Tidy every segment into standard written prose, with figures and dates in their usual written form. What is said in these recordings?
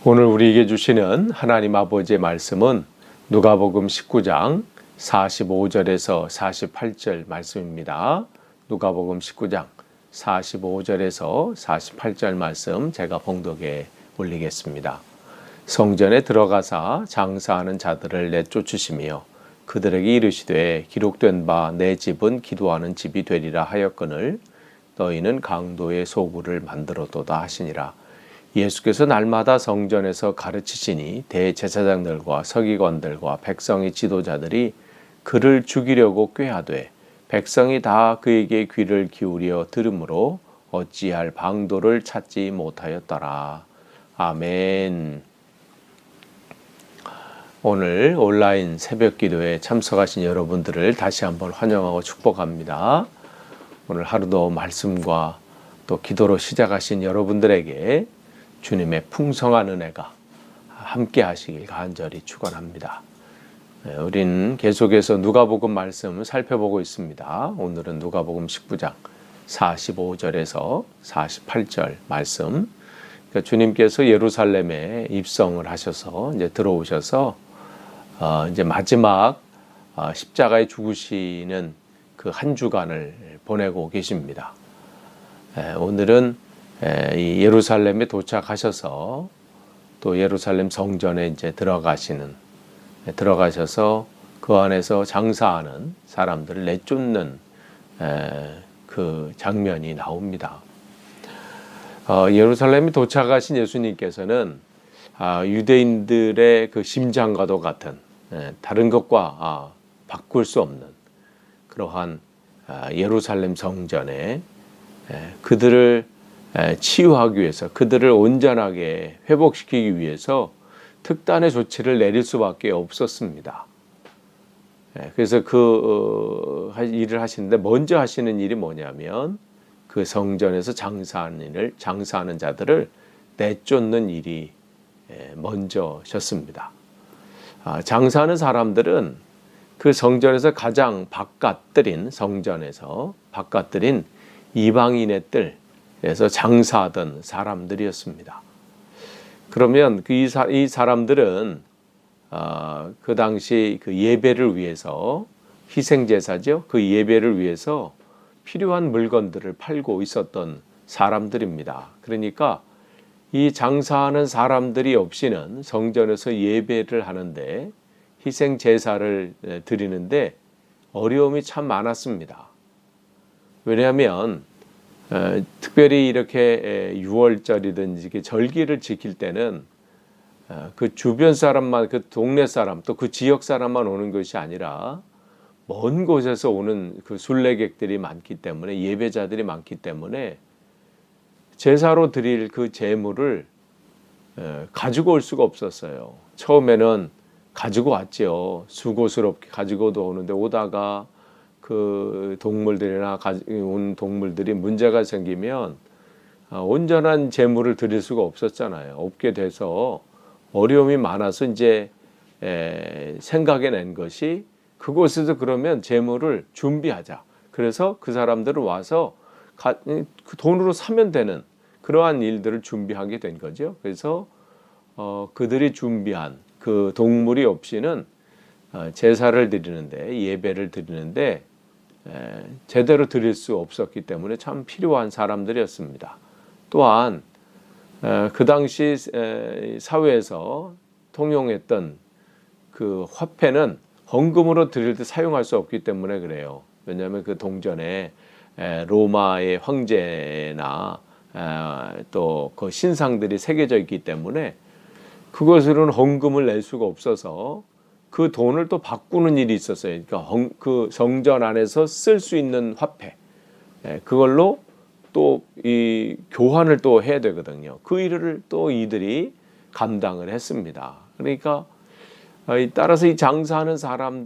오늘 우리에게 주시는 하나님 아버지의 말씀은 누가복음 19장 45절에서 48절 말씀입니다. 누가복음 19장 45절에서 48절 말씀 제가 봉독에 올리겠습니다. 성전에 들어가사 장사하는 자들을 내쫓으시며 그들에게 이르시되 기록된 바 내 집은 기도하는 집이 되리라 하였거늘 너희는 강도의 소굴을 만들었도다 하시니라. 예수께서 날마다 성전에서 가르치시니 대제사장들과 서기관들과 백성의 지도자들이 그를 죽이려고 꾀하되 백성이 다 그에게 귀를 기울여 들으므로 어찌할 방도를 찾지 못하였더라. 아멘. 오늘 온라인 새벽 기도에 참석하신 여러분들을 다시 한번 환영하고 축복합니다. 오늘 하루도 말씀과 또 기도로 시작하신 여러분들에게 주님의 풍성한 은혜가 함께 하시길 간절히 축원합니다. 우리는 계속해서 누가복음 말씀 살펴보고 있습니다. 오늘은 누가복음 19장 45절에서 48절 말씀. 그러니까 주님께서 예루살렘에 입성을 하셔서 이제 들어오셔서 이제 마지막 십자가에 죽으시는 그 한 주간을 보내고 계십니다. 오늘은 이 예루살렘에 도착하셔서 또 예루살렘 성전에 이제 들어가셔서 그 안에서 장사하는 사람들을 내쫓는 그 장면이 나옵니다. 예루살렘에 도착하신 예수님께서는 유대인들의 그 심장과도 같은 다른 것과 바꿀 수 없는 그러한 예루살렘 성전에 그들을 치유하기 위해서 그들을 온전하게 회복시키기 위해서 특단의 조치를 내릴 수밖에 없었습니다. 그래서 그 일을 하시는데 먼저 하시는 일이 뭐냐면 그 성전에서 장사하는 자들을 내쫓는 일이 먼저셨습니다. 장사하는 사람들은 그 성전에서 가장 성전에서 바깥들인 이방인의 뜰에서 장사하던 사람들이었습니다. 그러면 이 사람들은 그 당시 그 예배를 위해서 희생제사죠. 그 예배를 위해서 필요한 물건들을 팔고 있었던 사람들입니다. 그러니까 이 장사하는 사람들이 없이는 성전에서 예배를 하는데 희생제사를 드리는데 어려움이 참 많았습니다. 왜냐하면 특별히 이렇게 6월절이든지 절기를 지킬 때는 그 주변 사람만, 그 동네 사람, 또 그 지역 사람만 오는 것이 아니라 먼 곳에서 오는 그 순례객들이 많기 때문에 예배자들이 많기 때문에 제사로 드릴 그 제물을 가지고 올 수가 없었어요. 처음에는 가지고 왔죠. 수고스럽게 가지고도 오는데 오다가 그 동물들이나 온 동물들이 문제가 생기면 온전한 제물을 드릴 수가 없었잖아요. 없게 돼서 어려움이 많아서 이제 생각해 낸 것이 그곳에서 그러면 제물을 준비하자. 그래서 그 사람들은 와서 그 돈으로 사면 되는 그러한 일들을 준비하게 된 거죠. 그래서 그들이 준비한 그 동물이 없이는 제사를 드리는데 예배를 드리는데 제대로 드릴 수 없었기 때문에 참 필요한 사람들이었습니다. 또한 그 당시 사회에서 통용했던 그 화폐는 헌금으로 드릴 때 사용할 수 없기 때문에 그래요. 왜냐하면 그 동전에 로마의 황제나 또 그 신상들이 새겨져 있기 때문에 그것으로는 헌금을 낼 수가 없어서 그 돈을 또 바꾸는 일이 있었어요. 그러니까 그 성전 안에서 쓸 수 있는 화폐, 그걸로 또 이 교환을 또 해야 되거든요. 그 일을 또 이들이 감당을 했습니다. 그러니까 따라서 이 장사하는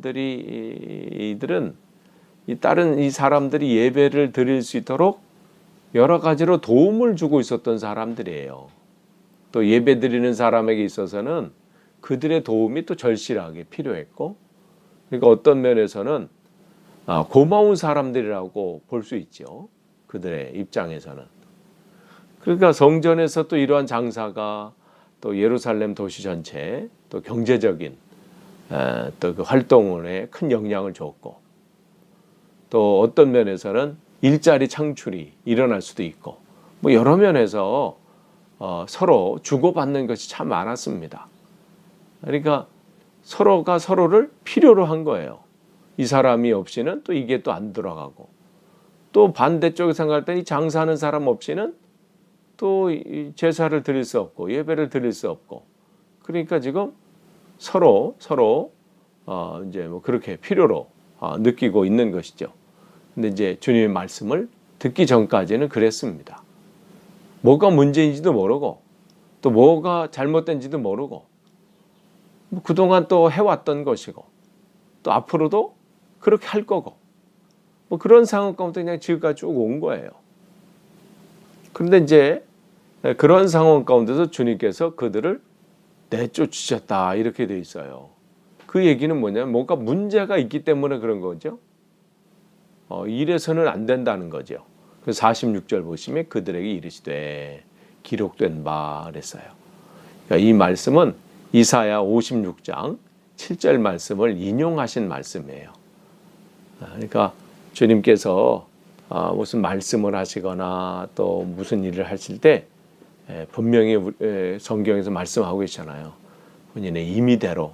이들은 다른 이 사람들이 예배를 드릴 수 있도록 여러 가지로 도움을 주고 있었던 사람들이에요. 또 예배 드리는 사람에게 있어서는 그들의 도움이 또 절실하게 필요했고, 그러니까 어떤 면에서는 고마운 사람들이라고 볼 수 있죠. 그들의 입장에서는. 그러니까 성전에서 또 이러한 장사가 또 예루살렘 도시 전체, 또 경제적인 또 그 활동에 큰 영향을 줬고, 또 어떤 면에서는 일자리 창출이 일어날 수도 있고, 뭐 여러 면에서 서로 주고받는 것이 참 많았습니다. 그러니까 서로가 서로를 필요로 한 거예요. 이 사람이 없이는 또 이게 또 안 돌아가고, 또 반대쪽에 생각할 때 이 장사하는 사람 없이는 또 제사를 드릴 수 없고 예배를 드릴 수 없고, 그러니까 지금 서로 이제 뭐 그렇게 필요로 느끼고 있는 것이죠. 근데 이제 주님의 말씀을 듣기 전까지는 그랬습니다. 뭐가 문제인지도 모르고 또 뭐가 잘못된지도 모르고, 뭐 그동안 또 해왔던 것이고 또 앞으로도 그렇게 할 거고, 뭐 그런 상황 가운데 그냥 지금까지 쭉 온 거예요. 그런데 이제 그런 상황 가운데서 주님께서 그들을 내쫓으셨다 이렇게 돼 있어요. 그 얘기는 뭐냐면 뭔가 문제가 있기 때문에 그런 거죠. 이래서는 안 된다는 거죠. 그래서 46절 보시면 그들에게 이르시되 기록된 바 그랬어요. 그러니까 이 말씀은 이사야 56장 7절 말씀을 인용하신 말씀이에요. 그러니까 주님께서 무슨 말씀을 하시거나 또 무슨 일을 하실 때 분명히 성경에서 말씀하고 계시잖아요. 본인의 임의대로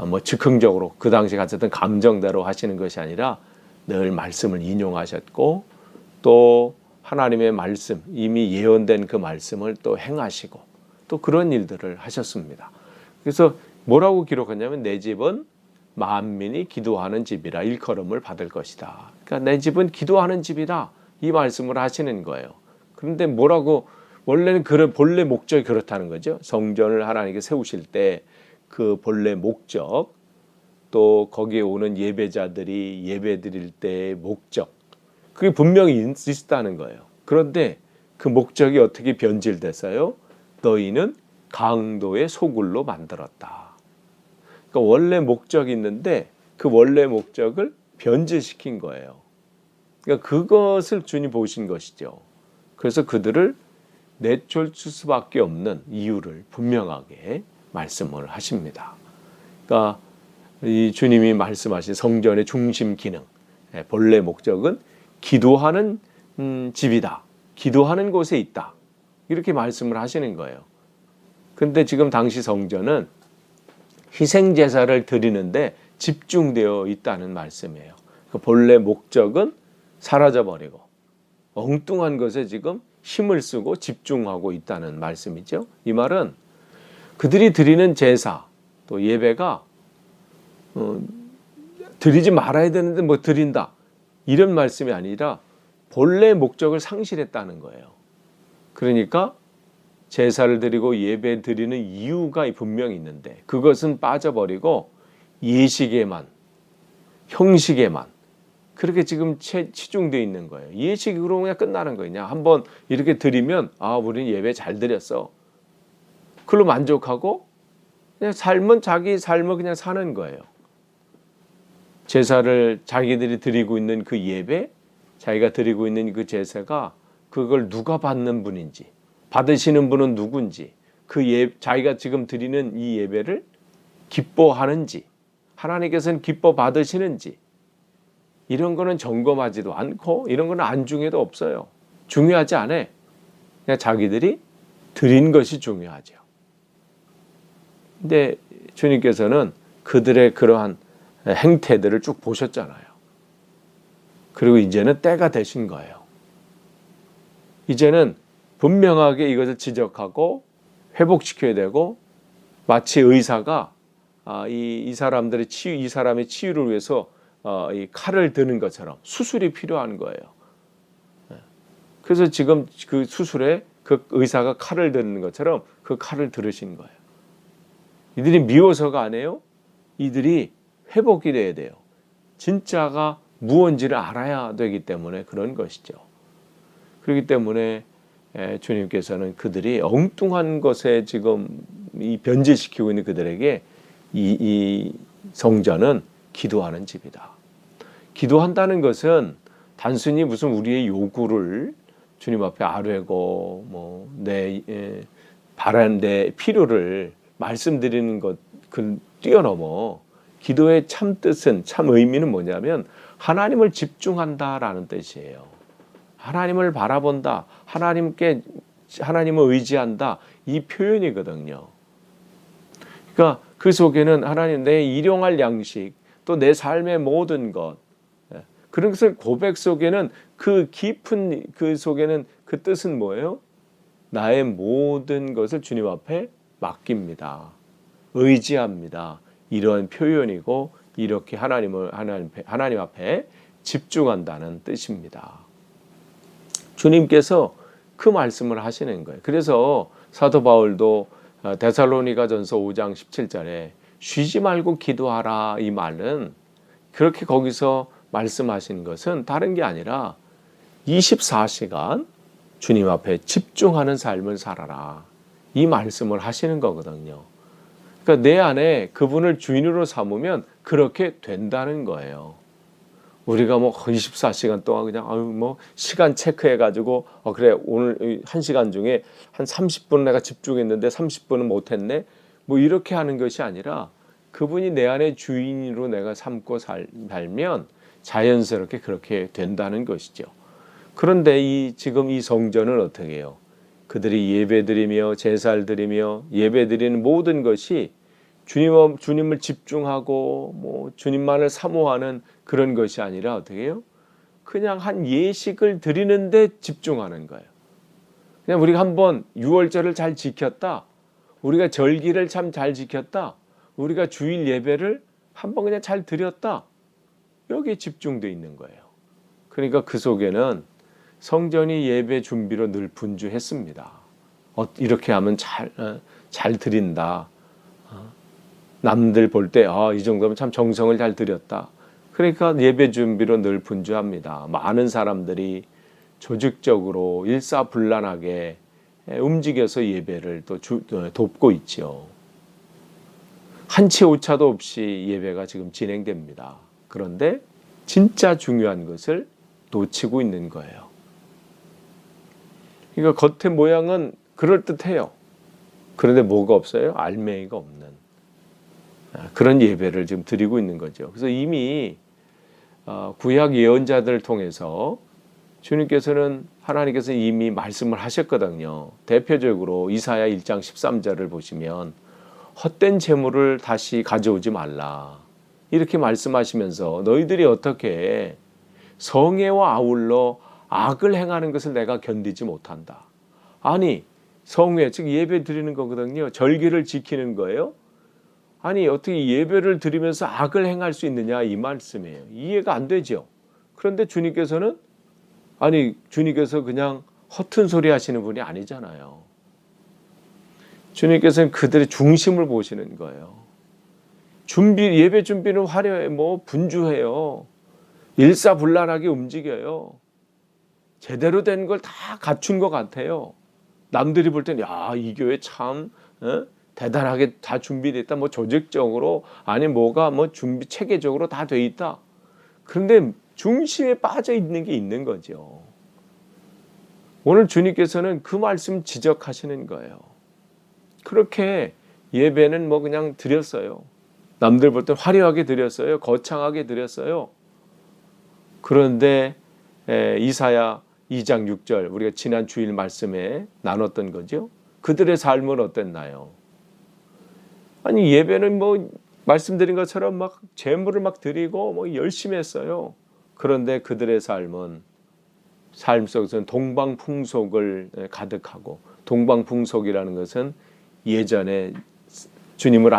뭐 즉흥적으로 그 당시 가졌던 감정대로 하시는 것이 아니라 늘 말씀을 인용하셨고, 또 하나님의 말씀, 이미 예언된 그 말씀을 또 행하시고 또 그런 일들을 하셨습니다. 그래서 뭐라고 기록하냐면 내 집은 만민이 기도하는 집이라 일컬음을 받을 것이다. 그러니까 내 집은 기도하는 집이다, 이 말씀을 하시는 거예요. 그런데 뭐라고, 원래는 그런 본래 목적이 그렇다는 거죠. 성전을 하나님께 세우실 때 그 본래 목적, 또 거기에 오는 예배자들이 예배 드릴 때의 목적, 그게 분명히 있다는 거예요. 그런데 그 목적이 어떻게 변질됐어요? 너희는 강도의 소굴로 만들었다. 그러니까 원래 목적이 있는데 그 원래 목적을 변질시킨 거예요. 그러니까 그것을 주님 보신 것이죠. 그래서 그들을 내쫓을 수밖에 없는 이유를 분명하게 말씀을 하십니다. 그러니까 이 주님이 말씀하신 성전의 중심 기능, 본래 목적은 기도하는 집이다, 기도하는 곳에 있다, 이렇게 말씀을 하시는 거예요. 근데 지금 당시 성전은 희생 제사를 드리는데 집중되어 있다는 말씀이에요. 그 본래 목적은 사라져 버리고 엉뚱한 것에 지금 힘을 쓰고 집중하고 있다는 말씀이죠. 이 말은 그들이 드리는 제사 또 예배가 드리지 말아야 되는데 뭐 드린다, 이런 말씀이 아니라 본래 목적을 상실했다는 거예요. 그러니까 제사를 드리고 예배 드리는 이유가 분명히 있는데 그것은 빠져버리고 예식에만, 형식에만 그렇게 지금 치중되어 있는 거예요. 예식으로 그냥 끝나는 거냐. 한번 이렇게 드리면 우리는 예배 잘 드렸어, 그걸로 만족하고 그냥 자기 삶을 그냥 사는 거예요. 제사를 자기들이 드리고 있는 그 예배, 자기가 드리고 있는 그 제사가 그걸 누가 받는 분인지, 받으시는 분은 누군지, 자기가 지금 드리는 이 예배를 기뻐하는지, 하나님께서는 기뻐 받으시는지, 이런 거는 점검하지도 않고 이런 거는 안중에도 없어요. 중요하지 않아. 그냥 자기들이 드린 것이 중요하죠. 근데 주님께서는 그들의 그러한 행태들을 쭉 보셨잖아요. 그리고 이제는 때가 되신 거예요. 이제는 분명하게 이것을 지적하고 회복시켜야 되고, 마치 의사가 이 사람의 치유를 위해서 이 칼을 드는 것처럼 수술이 필요한 거예요. 그래서 지금 그 수술에 그 의사가 칼을 드는 것처럼 그 칼을 들으신 거예요. 이들이 미워서가 아니에요. 이들이 회복이 돼야 돼요. 진짜가 무언지를 알아야 되기 때문에 그런 것이죠. 그렇기 때문에 주님께서는 그들이 엉뚱한 것에 지금 이 변질시키고 있는 그들에게 이 성전은 기도하는 집이다. 기도한다는 것은 단순히 무슨 우리의 요구를 주님 앞에 아뢰고 내 바라는데 필요를 말씀드리는 것 그 뛰어넘어 기도의 참 뜻은 참 의미는 뭐냐면 하나님을 집중한다라는 뜻이에요. 하나님을 바라본다. 하나님을 의지한다. 이 표현이거든요. 그러니까 그 속에는 하나님 내 일용할 양식 또 내 삶의 모든 것 그런 것을 고백 속에는 그 깊은 그 속에는 그 뜻은 뭐예요? 나의 모든 것을 주님 앞에 맡깁니다. 의지합니다. 이런 표현이고 이렇게 하나님 앞에 집중한다는 뜻입니다. 주님께서 그 말씀을 하시는 거예요. 그래서 사도 바울도 데살로니가전서 5장 17절에 쉬지 말고 기도하라 이 말은 그렇게 거기서 말씀하신 것은 다른 게 아니라 24시간 주님 앞에 집중하는 삶을 살아라 이 말씀을 하시는 거거든요. 그러니까 내 안에 그분을 주인으로 삼으면 그렇게 된다는 거예요. 우리가 뭐 24시간 동안 그냥 뭐 시간 체크해 가지고 그래 오늘 1시간 중에 한 30분 내가 집중했는데 30분은 못했네 뭐 이렇게 하는 것이 아니라 그분이 내 안에 주인으로 내가 삼고 살면 자연스럽게 그렇게 된다는 것이죠. 그런데 지금 이 성전은 어떻게 해요? 그들이 예배드리며 제사를 드리며 예배드리는 모든 것이 주님을 집중하고 뭐 주님만을 사모하는 그런 것이 아니라 어떻게 해요? 그냥 한 예식을 드리는데 집중하는 거예요. 그냥 우리가 한번 유월절을 잘 지켰다. 우리가 절기를 참 잘 지켰다. 우리가 주일 예배를 한번 그냥 잘 드렸다. 여기에 집중되어 있는 거예요. 그러니까 그 속에는 성전이 예배 준비로 늘 분주했습니다. 이렇게 하면 잘 드린다. 남들 볼 때 이 정도면 참 정성을 잘 드렸다. 그러니까 예배 준비로 늘 분주합니다. 많은 사람들이 조직적으로 일사불란하게 움직여서 예배를 또 돕고 있죠. 한치 오차도 없이 예배가 지금 진행됩니다. 그런데 진짜 중요한 것을 놓치고 있는 거예요. 그러니까 겉의 모양은 그럴듯해요. 그런데 뭐가 없어요? 알맹이가 없는 그런 예배를 지금 드리고 있는 거죠. 그래서 이미 구약 예언자들을 통해서 하나님께서 이미 말씀을 하셨거든요. 대표적으로 이사야 1장 13절을 보시면 헛된 재물을 다시 가져오지 말라. 이렇게 말씀하시면서 너희들이 어떻게 성회와 아울러 악을 행하는 것을 내가 견디지 못한다. 아니 성회 즉 예배 드리는 거거든요. 절기를 지키는 거예요. 아니 어떻게 예배를 드리면서 악을 행할 수 있느냐 이 말씀이에요. 이해가 안 되죠. 그런데 주님께서 그냥 허튼 소리 하시는 분이 아니잖아요. 주님께서는 그들의 중심을 보시는 거예요. 예배 준비는 화려해, 분주해요. 일사불란하게 움직여요. 제대로 된 걸 다 갖춘 것 같아요. 남들이 볼 때는 이 교회 참 대단하게 다 준비됐다. 조직적으로 아니 뭐가 준비 체계적으로 다 돼 있다. 그런데 중심에 빠져 있는 게 있는 거죠. 오늘 주님께서는 그 말씀 지적하시는 거예요. 그렇게 예배는 그냥 드렸어요. 남들 볼 때 화려하게 드렸어요. 거창하게 드렸어요. 그런데 이사야 2장 6절 우리가 지난 주일 말씀에 나눴던 거죠. 그들의 삶은 어땠나요? 아니 예배는 말씀드린 것처럼 재물을 드리고 열심히 했어요. 그런데 그들의 삶 속에서는 동방풍속을 가득하고 동방풍속이라는 것은 예전에 주님을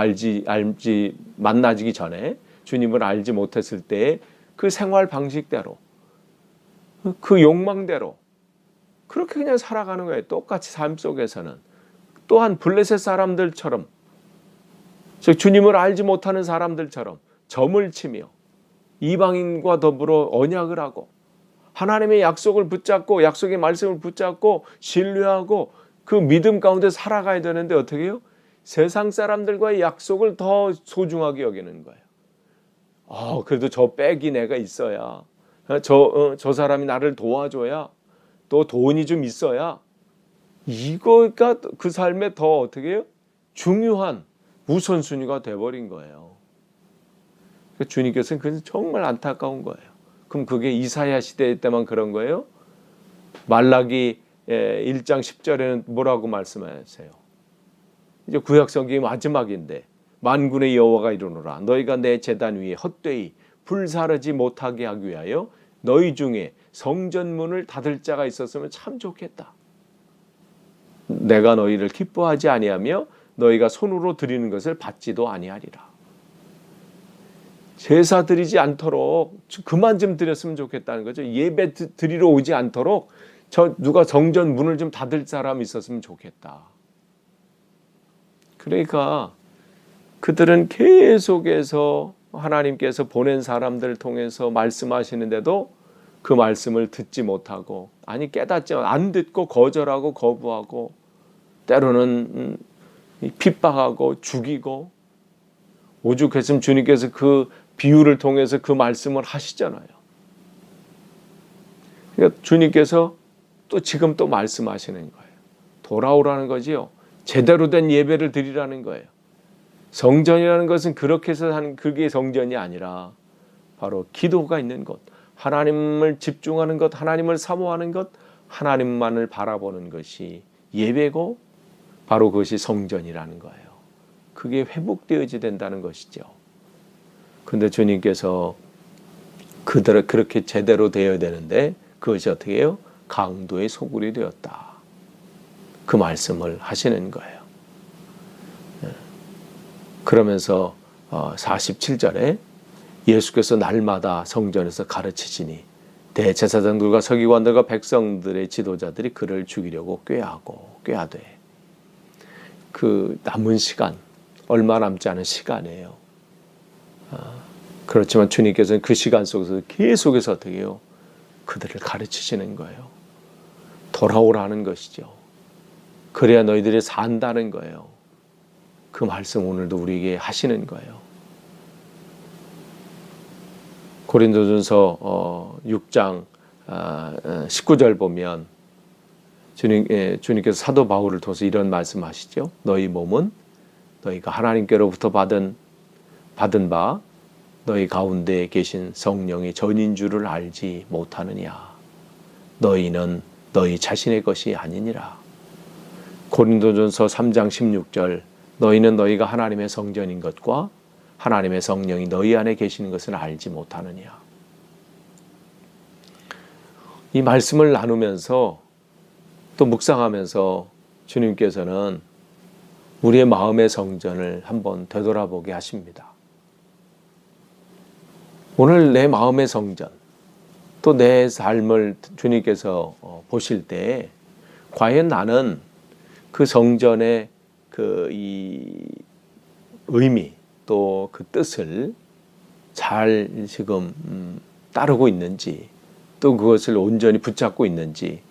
만나기 전에 주님을 알지 못했을 때의 그 생활 방식대로 그 욕망대로 그렇게 그냥 살아가는 거예요. 똑같이 삶 속에서는 또한 블레셋 사람들처럼 즉 주님을 알지 못하는 사람들처럼 점을 치며 이방인과 더불어 언약을 하고 하나님의 약속을 붙잡고 약속의 말씀을 붙잡고 신뢰하고 그 믿음 가운데 살아가야 되는데 어떻게 해요? 세상 사람들과의 약속을 더 소중하게 여기는 거예요. 그래도 저 백이 내가 있어야 저 사람이 나를 도와줘야 또 돈이 좀 있어야 이거가 그 삶에 더 어떻게 해요? 중요한 우선순위가 돼버린 거예요. 주님께서는 그래서 정말 안타까운 거예요. 그럼 그게 이사야 시대 때만 그런 거예요? 말라기 1장 10절에는 뭐라고 말씀하세요? 이제 구약 성경이 마지막인데 만군의 여호와가 이르노라 너희가 내 제단 위에 헛되이 불사르지 못하게 하기 위하여 너희 중에 성전문을 닫을 자가 있었으면 참 좋겠다. 내가 너희를 기뻐하지 아니하며 너희가 손으로 드리는 것을 받지도 아니하리라. 제사 드리지 않도록 그만 좀 드렸으면 좋겠다는 거죠. 예배 드리러 오지 않도록 누가 성전 문을 좀 닫을 사람이 있었으면 좋겠다. 그러니까 그들은 계속해서 하나님께서 보낸 사람들을 통해서 말씀하시는데도 그 말씀을 듣지 못하고 아니 깨닫지만 안 듣고 거절하고 거부하고 때로는 핍박하고 죽이고 오죽했으면 주님께서 그 비유를 통해서 그 말씀을 하시잖아요. 그러니까 주님께서 또 지금 또 말씀하시는 거예요. 돌아오라는 거지요. 제대로 된 예배를 드리라는 거예요. 성전이라는 것은 그렇게 해서 하는 그게 성전이 아니라 바로 기도가 있는 것, 하나님을 집중하는 것, 하나님을 사모하는 것, 하나님만을 바라보는 것이 예배고 바로 그것이 성전이라는 거예요. 그게 회복되어야 된다는 것이죠. 그런데 주님께서 그들을 그렇게 제대로 되어야 되는데 그것이 어떻게 해요? 강도의 소굴이 되었다. 그 말씀을 하시는 거예요. 그러면서 47절에 예수께서 날마다 성전에서 가르치시니 대제사장들과 서기관들과 백성들의 지도자들이 그를 죽이려고 꾀하되 그 남은 시간 얼마 남지 않은 시간이에요. 그렇지만 주님께서는 그 시간 속에서 계속해서 어떻게 해요? 그들을 가르치시는 거예요. 돌아오라는 것이죠. 그래야 너희들이 산다는 거예요. 그 말씀 오늘도 우리에게 하시는 거예요. 고린도전서 6장 19절 보면 주님께서 사도 바울을 통해서 이런 말씀하시죠. 너희 몸은 너희가 하나님께로부터 받은 바 너희 가운데 계신 성령의 전인 줄을 알지 못하느냐. 너희는 너희 자신의 것이 아니니라. 고린도전서 3장 16절 너희는 너희가 하나님의 성전인 것과 하나님의 성령이 너희 안에 계시는 것을 알지 못하느냐. 이 말씀을 나누면서 또 묵상하면서 주님께서는 우리의 마음의 성전을 한번 되돌아보게 하십니다. 오늘 내 마음의 성전, 또 내 삶을 주님께서 보실 때 과연 나는 그 성전의 이 의미 또 그 뜻을 잘 지금 따르고 있는지 또 그것을 온전히 붙잡고 있는지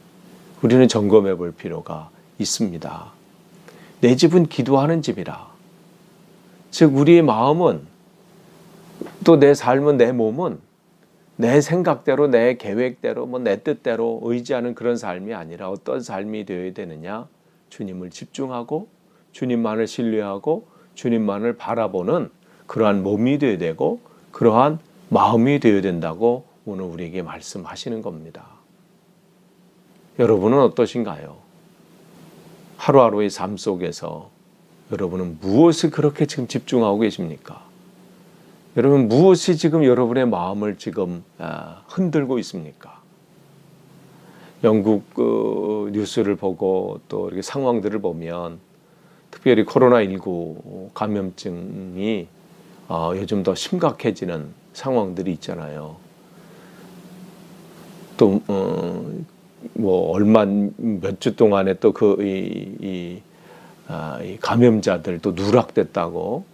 우리는 점검해 볼 필요가 있습니다. 내 집은 기도하는 집이라. 즉 우리의 마음은 또 내 삶은 내 몸은 내 생각대로 내 계획대로 내 뜻대로 의지하는 그런 삶이 아니라 어떤 삶이 되어야 되느냐. 주님을 집중하고 주님만을 신뢰하고 주님만을 바라보는 그러한 몸이 되어야 되고 그러한 마음이 되어야 된다고 오늘 우리에게 말씀하시는 겁니다. 여러분은 어떠신가요? 하루하루의 삶 속에서 여러분은 무엇을 그렇게 지금 집중하고 계십니까? 여러분 무엇이 지금 여러분의 마음을 지금 흔들고 있습니까? 영국 뉴스를 보고 또 이렇게 상황들을 보면 특별히 코로나19 감염증이 요즘 더 심각해지는 상황들이 있잖아요. 또 얼마 몇 주 동안에 또 이 감염자들 또 누락됐다고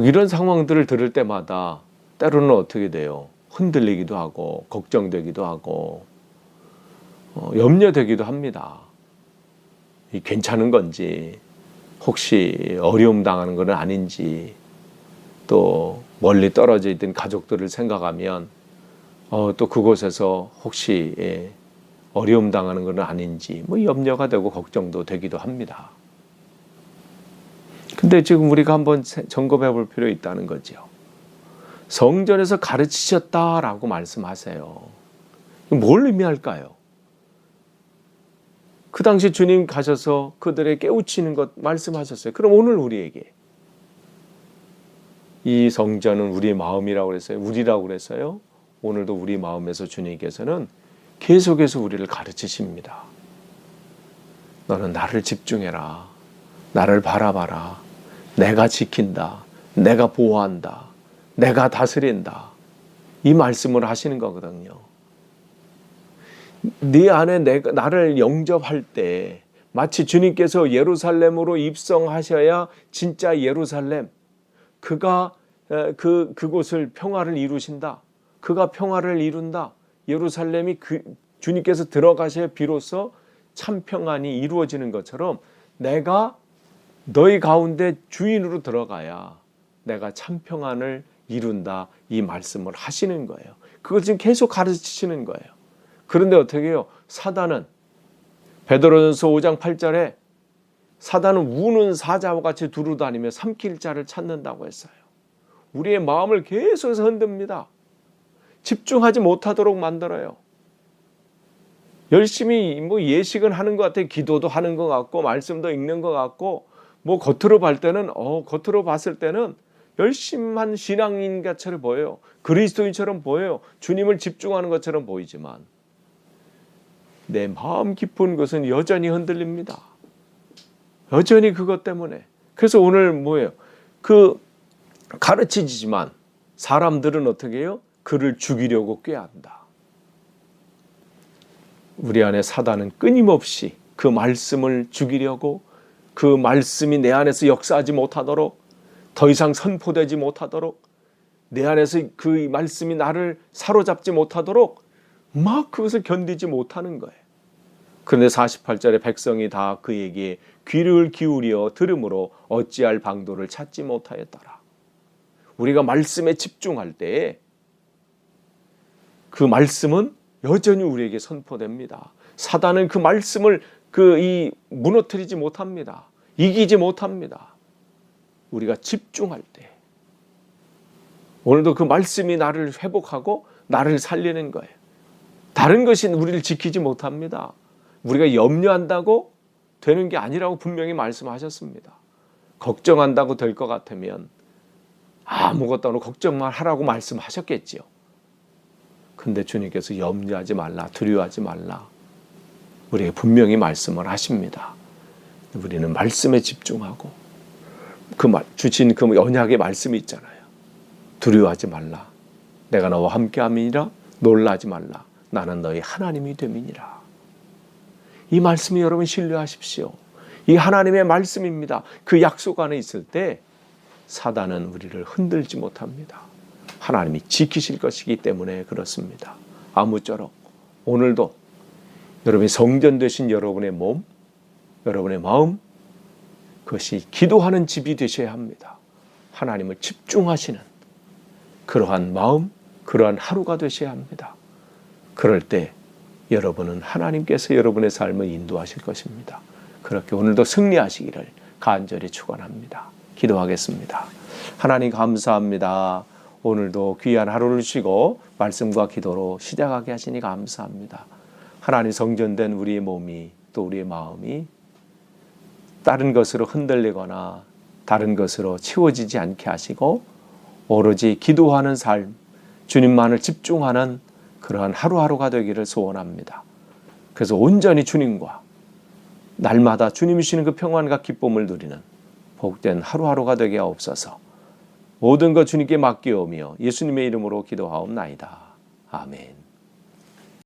이런 상황들을 들을 때마다 때로는 어떻게 돼요? 흔들리기도 하고 걱정되기도 하고 염려되기도 합니다. 괜찮은 건지 혹시 어려움 당하는 건 아닌지 또 멀리 떨어져 있던 가족들을 생각하면 또 그곳에서 혹시 어려움 당하는 건 아닌지 뭐 염려가 되고 걱정도 되기도 합니다. 근데 지금 우리가 한번 점검해 볼 필요 있다는 거죠. 성전에서 가르치셨다라고 말씀하세요. 뭘 의미할까요? 그 당시 주님 가셔서 그들의 깨우치는 것 말씀하셨어요. 그럼 오늘 우리에게 이 성전은 우리의 마음이라고 그랬어요. 우리라고 그랬어요. 오늘도 우리 마음에서 주님께서는 계속해서 우리를 가르치십니다. 너는 나를 집중해라. 나를 바라봐라. 내가 지킨다. 내가 보호한다. 내가 다스린다. 이 말씀을 하시는 거거든요. 네 안에 나를 영접할 때 마치 주님께서 예루살렘으로 입성하셔야 진짜 예루살렘, 그가 그곳을 평화를 이루신다. 그가 평화를 이룬다. 예루살렘이 주님께서 들어가셔야 비로소 참 평안이 이루어지는 것처럼 내가 너희 가운데 주인으로 들어가야 내가 참 평안을 이룬다. 이 말씀을 하시는 거예요. 그걸 지금 계속 가르치시는 거예요. 그런데 어떻게 해요? 사단은 베드로전서 5장 8절에 사단은 우는 사자와 같이 두루다니며 삼킬 자를 찾는다고 했어요. 우리의 마음을 계속해서 흔듭니다. 집중하지 못하도록 만들어요. 열심히 뭐 예식은 하는 것 같아요. 기도도 하는 것 같고 말씀도 읽는 것 같고 뭐 겉으로 봤을 때는 열심한 신앙인 것처럼 보여요. 그리스도인처럼 보여요. 주님을 집중하는 것처럼 보이지만 내 마음 깊은 것은 여전히 흔들립니다. 여전히 그것 때문에. 그래서 오늘 뭐예요? 가르치지만 사람들은 어떻게 해요? 그를 죽이려고 꾀한다. 우리 안에 사단은 끊임없이 그 말씀을 죽이려고, 그 말씀이 내 안에서 역사하지 못하도록, 더 이상 선포되지 못하도록, 내 안에서 그 말씀이 나를 사로잡지 못하도록 막 그것을 견디지 못하는 거예요. 그런데 48절에 백성이 다 그에게 귀를 기울여 들음으로 어찌할 방도를 찾지 못하였더라. 우리가 말씀에 집중할 때에 그 말씀은 여전히 우리에게 선포됩니다. 사단은 그 말씀을 무너뜨리지 못합니다. 이기지 못합니다. 우리가 집중할 때 오늘도 그 말씀이 나를 회복하고 나를 살리는 거예요. 다른 것이 우리를 지키지 못합니다. 우리가 염려한다고 되는 게 아니라고 분명히 말씀하셨습니다. 걱정한다고 될 것 같으면 아무것도 안 하고 걱정만 하라고 말씀하셨겠지요. 근데 주님께서 염려하지 말라, 두려워하지 말라. 우리에게 분명히 말씀을 하십니다. 우리는 말씀에 집중하고 주신 그 언약의 말씀이 있잖아요. 두려워하지 말라. 내가 너와 함께함이니라. 놀라지 말라. 나는 너희 하나님이 됨이니라. 이 말씀이 여러분 신뢰하십시오. 이 하나님의 말씀입니다. 그 약속 안에 있을 때 사단은 우리를 흔들지 못합니다. 하나님이 지키실 것이기 때문에 그렇습니다. 아무쪼록 오늘도 여러분이 성전 되신 여러분의 몸, 여러분의 마음, 그것이 기도하는 집이 되셔야 합니다. 하나님을 집중하시는 그러한 마음, 그러한 하루가 되셔야 합니다. 그럴 때 여러분은 하나님께서 여러분의 삶을 인도하실 것입니다. 그렇게 오늘도 승리하시기를 간절히 축원합니다. 기도하겠습니다. 하나님 감사합니다. 오늘도 귀한 하루를 쉬고 말씀과 기도로 시작하게 하시니 감사합니다. 하나님 성전된 우리의 몸이 또 우리의 마음이 다른 것으로 흔들리거나 다른 것으로 채워지지 않게 하시고 오로지 기도하는 삶, 주님만을 집중하는 그러한 하루하루가 되기를 소원합니다. 그래서 온전히 주님과 날마다 주님이 주시는 그 평안과 기쁨을 누리는 복된 하루하루가 되게 하옵소서. 모든 것 주님께 맡기오며 예수님의 이름으로 기도하옵나이다. 아멘.